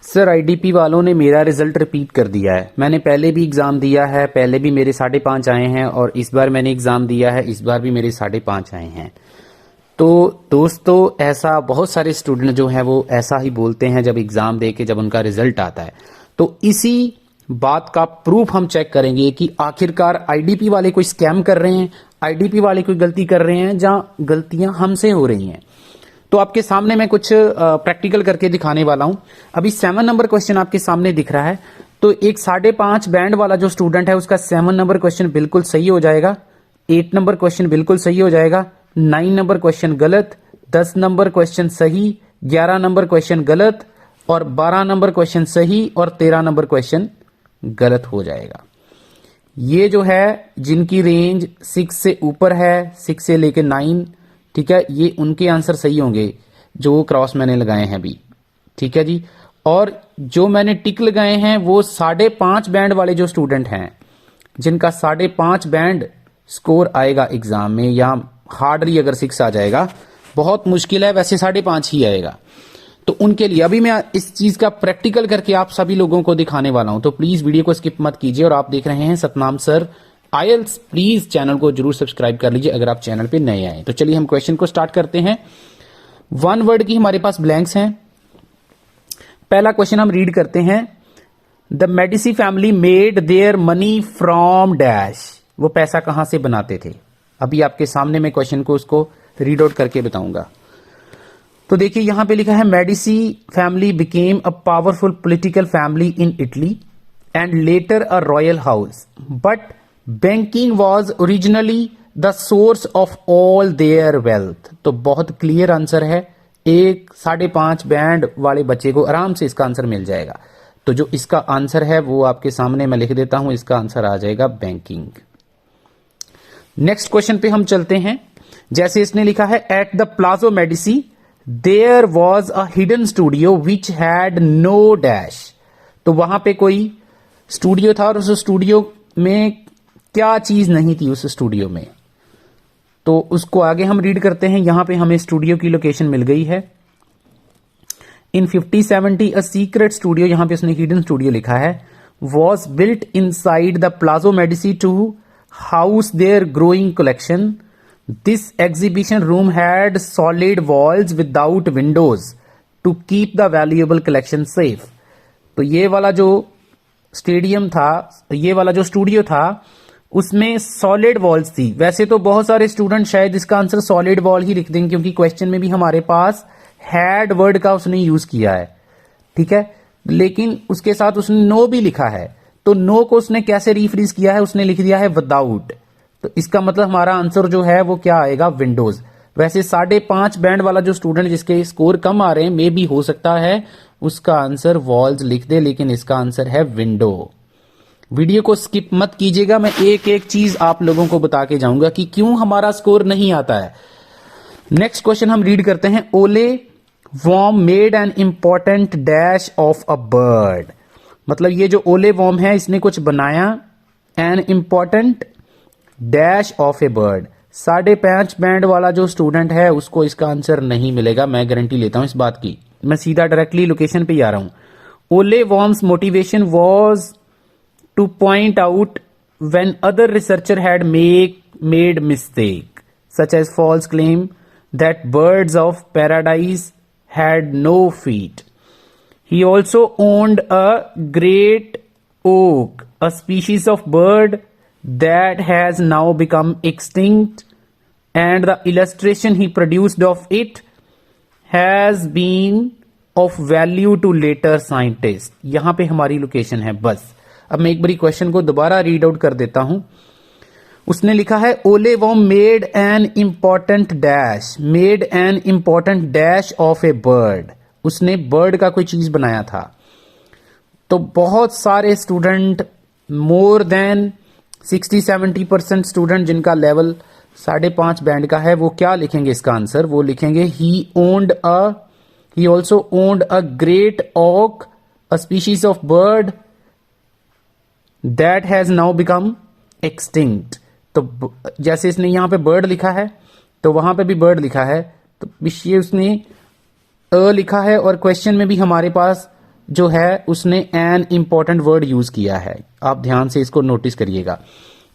Sir IDP वालों ने मेरा रिजल्ट रिपीट कर दिया है। मैंने पहले भी एग्ज़ाम दिया है, पहले भी मेरे 5.5 आए हैं और इस बार मैंने एग्ज़ाम दिया है, इस बार भी मेरे 5.5 आए हैं। तो दोस्तों ऐसा बहुत सारे स्टूडेंट जो हैं वो ऐसा ही बोलते हैं जब एग्ज़ाम दे के जब उनका रिजल्ट आता है। तो इसी बात का प्रूफ हम चेक करेंगे कि आखिरकार आईडीपी वाले कोई स्कैम कर रहे हैं, आईडीपी वाले कोई गलती कर रहे हैं, जहाँ गलतियां हमसे हो रही हैं। तो आपके सामने मैं कुछ प्रैक्टिकल करके दिखाने वाला हूं। अभी 7 नंबर क्वेश्चन आपके सामने दिख रहा है। तो एक 5.5 बैंड वाला जो स्टूडेंट है उसका 7 नंबर क्वेश्चन बिल्कुल सही हो जाएगा, 8 नंबर क्वेश्चन बिल्कुल सही हो जाएगा, 9 नंबर क्वेश्चन गलत, 10 नंबर क्वेश्चन सही, 11 नंबर क्वेश्चन गलत और 12 नंबर क्वेश्चन सही और 13 नंबर क्वेश्चन गलत हो जाएगा। ये जो है जिनकी रेंज 6 से ऊपर है, 6 से लेके 9, ठीक है, ये उनके आंसर सही होंगे जो क्रॉस मैंने लगाए हैं अभी, ठीक है जी। और जो मैंने टिक लगाए हैं वो 5.5 बैंड वाले जो स्टूडेंट हैं जिनका 5.5 बैंड स्कोर आएगा एग्जाम में, या हार्डली अगर 6 आ जाएगा, बहुत मुश्किल है, वैसे 5.5 ही आएगा। तो उनके लिए अभी मैं इस चीज का प्रैक्टिकल करके आप सभी लोगों को दिखाने वाला हूं। तो प्लीज वीडियो को स्किप मत कीजिए। और आप देख रहे हैं Satnam sir IELTS, please channel को जरूर सब्सक्राइब कर लीजिए अगर आप चैनल पे नए आए। तो चलिए हम क्वेश्चन को स्टार्ट करते हैं। 1 वर्ड की हमारे पास ब्लैंक्स हैं। पहला क्वेश्चन हम रीड करते हैं। The Medici family made their money from dash. वो पैसा कहां से बनाते थे? अभी आपके सामने मैं क्वेश्चन को उसको रीड आउट करके बताऊंगा। तो देखिए यहां पे लिखा है Medici family became a powerful political family in Italy and later a royal house, but banking was originally the source of all there wealth. तो बहुत क्लियर आंसर है, एक 5.5 बैंड वाले बच्चे को आराम से इसका आंसर मिल जाएगा। तो जो इसका आंसर है वो आपके सामने मैं लिख देता हूं, इसका आंसर आ जाएगा बैंकिंग। नेक्स्ट क्वेश्चन पे हम चलते हैं। जैसे इसने लिखा है at the Palazzo Medici there was a hidden studio which had no dash. तो वहां पे कोई स्टूडियो था और उस स्टूडियो में क्या चीज नहीं थी उस स्टूडियो में। तो उसको आगे हम रीड करते हैं। यहां पे हमें स्टूडियो की लोकेशन मिल गई है। इन 5070 अ सीक्रेट स्टूडियो, यहां पे उसने हिडन स्टूडियो लिखा है, was built inside the Palazzo Medici to house their growing collection. This exhibition room had solid walls without windows to keep the valuable collection safe. तो ये वाला जो stadium था, ये वाला जो स्टूडियो था, उसमें सॉलिड वॉल्स थी। वैसे तो बहुत सारे स्टूडेंट शायद इसका आंसर सॉलिड वॉल ही लिख देंगे क्योंकि क्वेश्चन में भी हमारे पास हैड वर्ड का उसने यूज किया है, ठीक है, लेकिन उसके साथ उसने नो भी लिखा है। तो नो को उसने कैसे रिफ्रीज किया है? उसने लिख दिया है विदाउट। तो इसका मतलब हमारा आंसर जो है वो क्या आएगा? विंडोज। वैसे 5.5 बैंड वाला जो स्टूडेंट जिसके स्कोर कम आ रहे हैं, मे भी हो सकता है उसका आंसर वॉल्स लिख दे, लेकिन इसका आंसर है विंडो। वीडियो को स्किप मत कीजिएगा, मैं एक एक चीज आप लोगों को बता के जाऊंगा कि क्यों हमारा स्कोर नहीं आता है। नेक्स्ट क्वेश्चन हम रीड करते हैं। Ole Worm made an important dash of a bird. मतलब ये जो ओले वॉर्म है इसने कुछ बनाया, an important dash of a bird. 5.5 band वाला जो स्टूडेंट है उसको इसका आंसर नहीं मिलेगा, मैं गारंटी लेता हूं इस बात की। मैं सीधा डायरेक्टली लोकेशन पे ही आ रहा हूं। Ole Worm's motivation was to point out when other researcher had made mistake such as false claim that birds of paradise had no feet. He also owned a great auk, a species of bird that has now become extinct, and the illustration he produced of it has been of value to later scientists. यहां पे हमारी location है बस। अब मैं एक बारी question को दोबारा रीड आउट कर देता हूं। उसने लिखा है Ole Worm made an important dash, made an important dash of a bird. उसने बर्ड का कोई चीज बनाया था। तो बहुत सारे स्टूडेंट, मोर देन 60-70% स्टूडेंट जिनका लेवल 5.5 बैंड का है, वो क्या लिखेंगे इसका आंसर? वो लिखेंगे he also owned a great auk, a species of bird that has now become extinct. तो जैसे इसने यहां पे बर्ड लिखा है तो वहां पे भी बर्ड लिखा है, तो ये उसने लिखा है और क्वेश्चन में भी हमारे पास जो है उसने एन इंपॉर्टेंट वर्ड यूज किया है, आप ध्यान से इसको नोटिस करिएगा।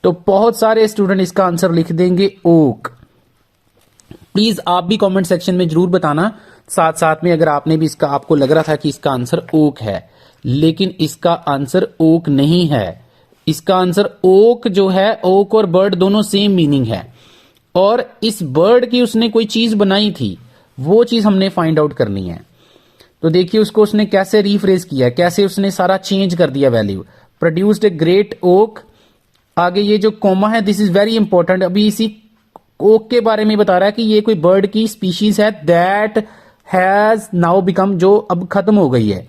तो बहुत सारे स्टूडेंट इसका आंसर लिख देंगे ओक। प्लीज आप भी कमेंट सेक्शन में जरूर बताना साथ साथ में अगर आपने भी इसका, आपको लग रहा था कि इसका आंसर ओक है, लेकिन इसका आंसर ओक नहीं है। इसका आंसर ओक जो है, ओक और बर्ड दोनों सेम मीनिंग है, और इस बर्ड की उसने कोई चीज बनाई थी, वो चीज हमने फाइंड आउट करनी है। तो देखिए उसको उसने कैसे रीफ्रेज किया, कैसे उसने सारा चेंज कर दिया value. Produced a great auk, आगे ये जो कोमा है दिस इज वेरी इंपॉर्टेंट, अभी इसी ओक के बारे में बता रहा है कि ये कोई बर्ड की स्पीशीज है दैट हैज नाउ बिकम, जो अब खत्म हो गई है।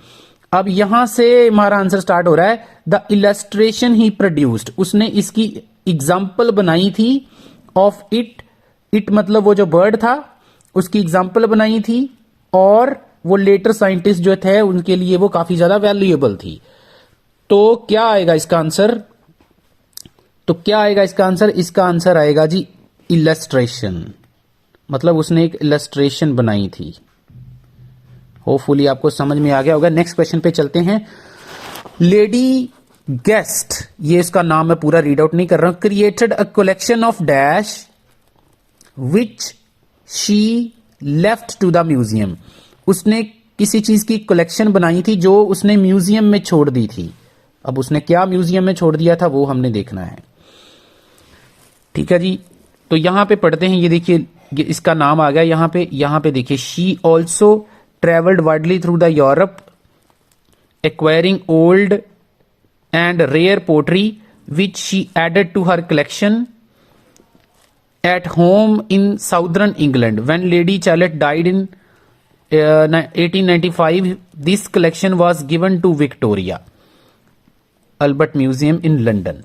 अब यहां से हमारा आंसर स्टार्ट हो रहा है, द इलस्ट्रेशन ही प्रोड्यूस्ड, उसने इसकी एग्जाम्पल बनाई थी ऑफ इट, इट मतलब वो जो बर्ड था उसकी एग्जाम्पल बनाई थी, और वो लेटर साइंटिस्ट जो थे उनके लिए वो काफी ज्यादा वैल्यूएबल थी। तो क्या आएगा इसका आंसर, तो क्या आएगा इसका आंसर, इसका आंसर आएगा जी इलस्ट्रेशन, मतलब उसने एक इलस्ट्रेशन बनाई थी। होपफुली आपको समझ में आ गया होगा। नेक्स्ट क्वेश्चन पे चलते हैं। लेडी गेस्ट, ये इसका नाम मैं पूरा रीड आउट नहीं कर रहा हूं, created a collection of dash which she left to the museum, उसने किसी चीज की कलेक्शन बनाई थी जो उसने म्यूजियम में छोड़ दी थी। अब उसने क्या म्यूजियम में छोड़ दिया था वो हमने देखना है। ठीक है जी, तो यहां पे पढ़ते हैं, ये देखिए इसका नाम आ गया यहां पे देखिए, she also travelled widely through the Europe acquiring old and rare pottery which she added to her collection at home in southern England. When Lady Charlotte died in 1895, this collection was given to Victoria Albert Museum in London.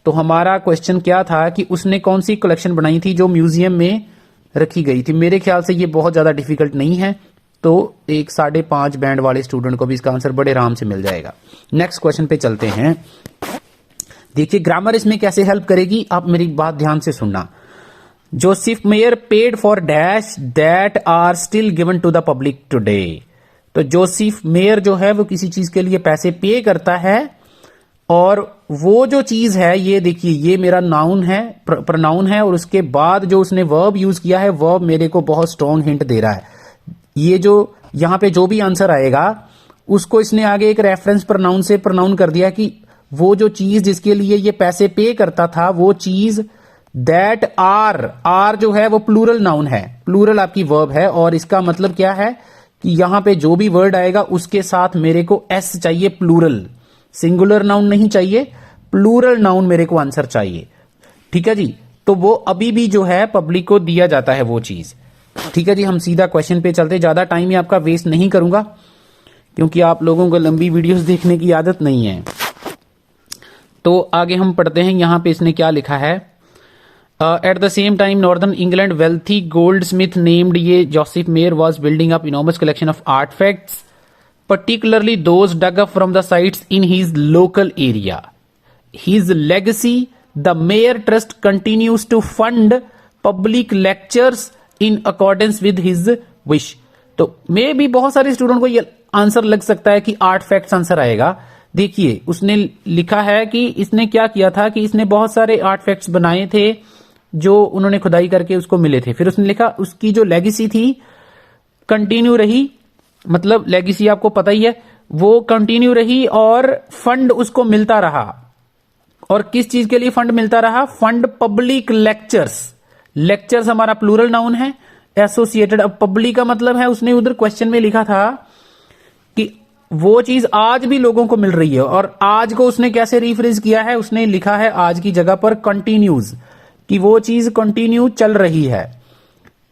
तो हमारा question क्या था कि उसने कौन सी collection बनाई थी जो म्यूजियम में रखी गई थी। मेरे ख्याल से ये बहुत ज्यादा डिफिकल्ट नहीं है, तो एक 5.5 बैंड वाले स्टूडेंट को भी इसका आंसर बड़े आराम से मिल जाएगा। नेक्स्ट क्वेश्चन पे चलते हैं। देखिए ग्रामर इसमें कैसे हेल्प करेगी, आप मेरी बात ध्यान से सुनना। Joseph Mayer paid for dash that are still given to the public today. तो जोसेफ मेयर जो है वो किसी चीज के लिए पैसे पे करता है, और वो जो चीज है, ये देखिए ये मेरा नाउन है, प्रोनाउन है, और उसके बाद जो उसने वर्ब यूज किया है, वर्ब मेरे को बहुत स्ट्रॉन्ग हिंट दे रहा है। ये जो यहां पे जो भी आंसर आएगा उसको इसने आगे एक रेफरेंस प्रोनाउन से प्रोनाउन कर दिया कि वो जो चीज जिसके लिए ये पैसे पे करता था वो चीज दैट आर जो है वो प्लूरल नाउन है, प्लूरल आपकी वर्ब है, और इसका मतलब क्या है कि यहां पे जो भी वर्ड आएगा उसके साथ मेरे को एस चाहिए, प्लूरल, सिंगुलर नाउन नहीं चाहिए, प्लूरल नाउन मेरे को आंसर चाहिए। ठीक है जी, तो वो अभी भी जो है पब्लिक को दिया जाता है वो चीज। ठीक है जी, हम सीधा क्वेश्चन पे चलते, ज्यादा टाइम ही आपका वेस्ट नहीं करूंगा क्योंकि आप लोगों को लंबी वीडियोस देखने की आदत नहीं है। तो आगे हम पढ़ते हैं, यहां पे इसने क्या लिखा है। At the same time, Northern England wealthy goldsmith named ये Joseph Mayer was building up enormous collection of artifacts, particularly those dug up from the sites in his local area. His legacy, the Mayer Trust continues to fund public lectures in accordance with his wish. तो मे भी बहुत सारे student को ये answer लग सकता है कि आर्टफैक्ट्स आंसर आएगा। देखिए उसने लिखा है कि इसने क्या किया था कि इसने बहुत सारे आर्टफैक्ट्स बनाए थे जो उन्होंने खुदाई करके उसको मिले थे। फिर उसने लिखा उसकी जो लेगेसी थी कंटिन्यू रही, मतलब लेगेसी आपको पता ही है, वो कंटिन्यू रही और फंड उसको मिलता रहा। और किस चीज के लिए फंड मिलता रहा? Fund public lectures. लेक्चर्स हमारा प्लूरल नाउन है, एसोसिएटेड। अब पब्लिक का मतलब है, उसने उधर क्वेश्चन में लिखा था कि वो चीज आज भी लोगों को मिल रही है, और आज को उसने कैसे रिफ्रेज किया है, उसने लिखा है आज की जगह पर कंटिन्यूज, कि वो चीज कंटिन्यू चल रही है,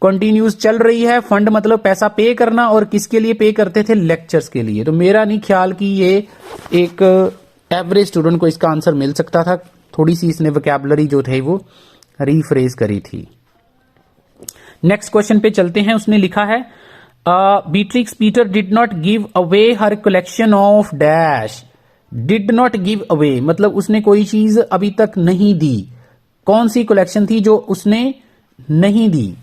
कंटिन्यूज चल रही है। फंड मतलब पैसा पे करना, और किसके लिए पे करते थे? लेक्चर्स के लिए। तो मेरा नहीं ख्याल कि ये एक एवरेज स्टूडेंट को इसका आंसर मिल सकता था, थोड़ी सी इसने वोकैबुलरी जो थे वो रिफ्रेज करी थी। नेक्स्ट क्वेश्चन पे चलते हैं। उसने लिखा है Beatrix Peter did not give away her collection of dash. Did not give away मतलब उसने कोई चीज अभी तक नहीं दी। कौन सी कलेक्शन थी जो उसने नहीं दी?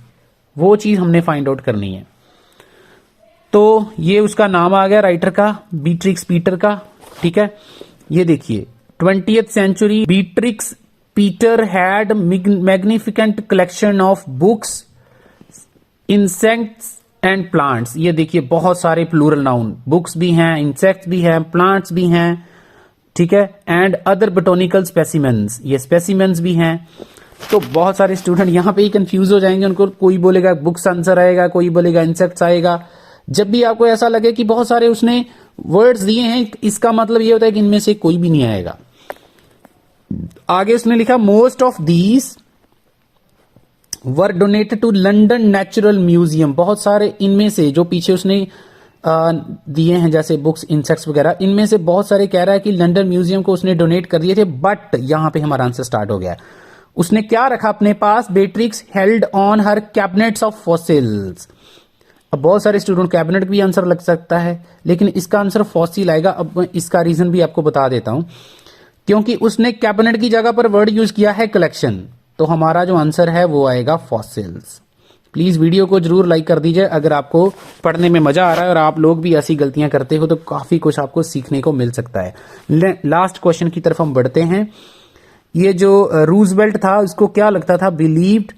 वो चीज हमने फाइंड आउट करनी है। तो ये उसका नाम आ गया राइटर का, बीट्रिक्स पीटर का। ठीक है, ये देखिए 20th century Beatrix Peter had magnificent collection of books, insects and plants. ये देखिए बहुत सारे प्लूरल नाउन, बुक्स भी हैं, इंसेक्ट्स भी हैं, प्लांट्स भी हैं। ठीक है, एंड अदर बोटोनिकल स्पेसिमेंस, ये स्पेसिमेंस भी हैं। तो बहुत सारे स्टूडेंट यहां पे ही कंफ्यूज हो जाएंगे, उनको कोई बोलेगा बुक्स आंसर आएगा, कोई बोलेगा इंसेक्ट्स आएगा। जब भी आपको ऐसा लगे कि बहुत सारे उसने वर्ड्स दिए हैं, इसका मतलब ये होता है कि इनमें से कोई भी नहीं आएगा। आगे उसने लिखा most of these were donated to London natural museum. बहुत सारे इनमें से जो पीछे उसने दिए हैं जैसे बुक्स, इंसेक्ट्स वगैरह, इनमें से बहुत सारे कह रहा है कि लंदन म्यूजियम को उसने डोनेट कर दिए थे। बट यहां पे हमारा आंसर स्टार्ट हो गया। उसने क्या रखा अपने पास? Beatrix held on her cabinets of fossils. अब बहुत सारे स्टूडेंट कैबिनेट भी आंसर लग सकता है, लेकिन इसका आंसर फॉसिल आएगा। अब मैं इसका रीजन भी आपको बता देता हूं, क्योंकि उसने कैबिनेट की जगह पर वर्ड यूज किया है कलेक्शन, तो हमारा जो आंसर है वो आएगा फॉसिल्स। प्लीज वीडियो को जरूर लाइक कर दीजिए अगर आपको पढ़ने में मजा आ रहा है और आप लोग भी ऐसी गलतियां करते हो तो काफी कुछ आपको सीखने को मिल सकता है। लास्ट क्वेश्चन की तरफ हम बढ़ते हैं। ये जो रूजवेल्ट था उसको क्या लगता था? Believed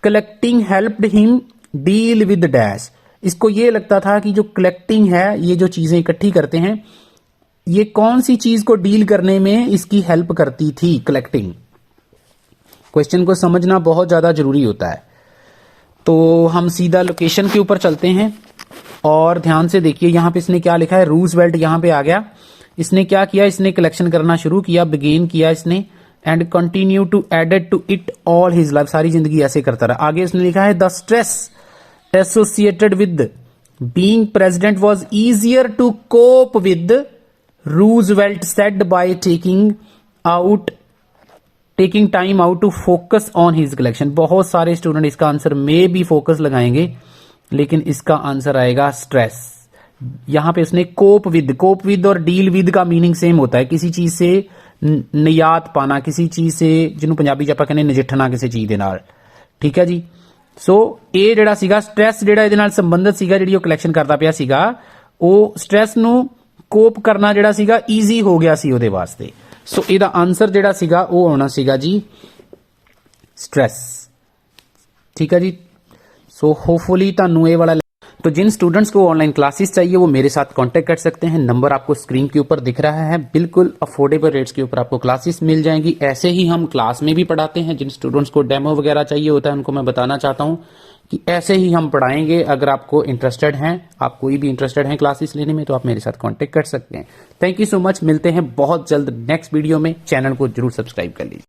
collecting helped him deal with dash. इसको ये लगता था कि जो कलेक्टिंग है, ये जो चीजें इकट्ठी करते हैं, ये कौन सी चीज को डील करने में इसकी हेल्प करती थी? कलेक्टिंग। क्वेश्चन को समझना बहुत ज्यादा जरूरी होता है। तो हम सीधा लोकेशन के ऊपर चलते हैं और ध्यान से देखिए यहां पे इसने क्या लिखा है। रूजवेल्ट यहां पे आ गया। इसने क्या किया? इसने कलेक्शन करना शुरू किया, बिगेन किया इसने, and continue to added to it all his life. सारी जिंदगी ऐसे करता रहा। आगे इसने लिखा है the stress associated with being president was easier to cope with, Roosevelt said by taking time out to focus on his collection. बहुत सारे स्टूडेंट इसका आंसर में भी फोकस लगाएंगे, लेकिन इसका आंसर आएगा स्ट्रेस। यहां पे इसने कोप विद और डील विद का मीनिंग सेम होता है। किसी चीज से नियात पाना, किसी चीज से, जिन्हों पंजाबी च आपां कहने नजिठना किसी चीज दे नाल। ठीक है जी। सो ਇਹ ਜਿਹੜਾ ਸੀਗਾ ਸਟ੍ਰੈਸ, ਜਿਹੜਾ ਇਹਦੇ ਨਾਲ ਸੰਬੰਧਿਤ ਸੀਗਾ, ਜਿਹੜੀ ਉਹ ਕਲੈਕਸ਼ਨ ਕਰਦਾ ਪਿਆ ਸੀਗਾ, ਉਹ ਸਟ੍ਰੈਸ ਨੂੰ ਕੋਪ ਕਰਨਾ ਜਿਹੜਾ ਸੀਗਾ ਈਜ਼ੀ ਹੋ ਗਿਆ ਸੀ ਉਹਦੇ ਵਾਸਤੇ। ਸੋ ਇਹਦਾ ਆਨਸਰ ਜਿਹੜਾ ਸੀਗਾ ਉਹ ਆਉਣਾ ਸੀਗਾ ਜੀ स्ट्रेस। ठीक है जी। सो होपफुली ਤੁਹਾਨੂੰ ਇਹ वाला। तो जिन स्टूडेंट्स को ऑनलाइन क्लासेस चाहिए वो मेरे साथ कांटेक्ट कर सकते हैं। नंबर आपको स्क्रीन के ऊपर दिख रहा है। बिल्कुल अफोर्डेबल रेट्स के ऊपर आपको क्लासेस मिल जाएंगी। ऐसे ही हम क्लास में भी पढ़ाते हैं। जिन स्टूडेंट्स को डेमो वगैरह चाहिए होता है उनको मैं बताना चाहता हूं कि ऐसे ही हम पढ़ाएंगे। अगर आपको इंटरेस्टेड हैं, आप कोई भी इंटरेस्टेड हैं क्लासेस लेने में, तो आप मेरे साथ कॉन्टेक्ट कर सकते हैं। Thank you so much. मिलते हैं बहुत जल्द नेक्स्ट वीडियो में। चैनल को जरूर सब्सक्राइब कर लीजिए।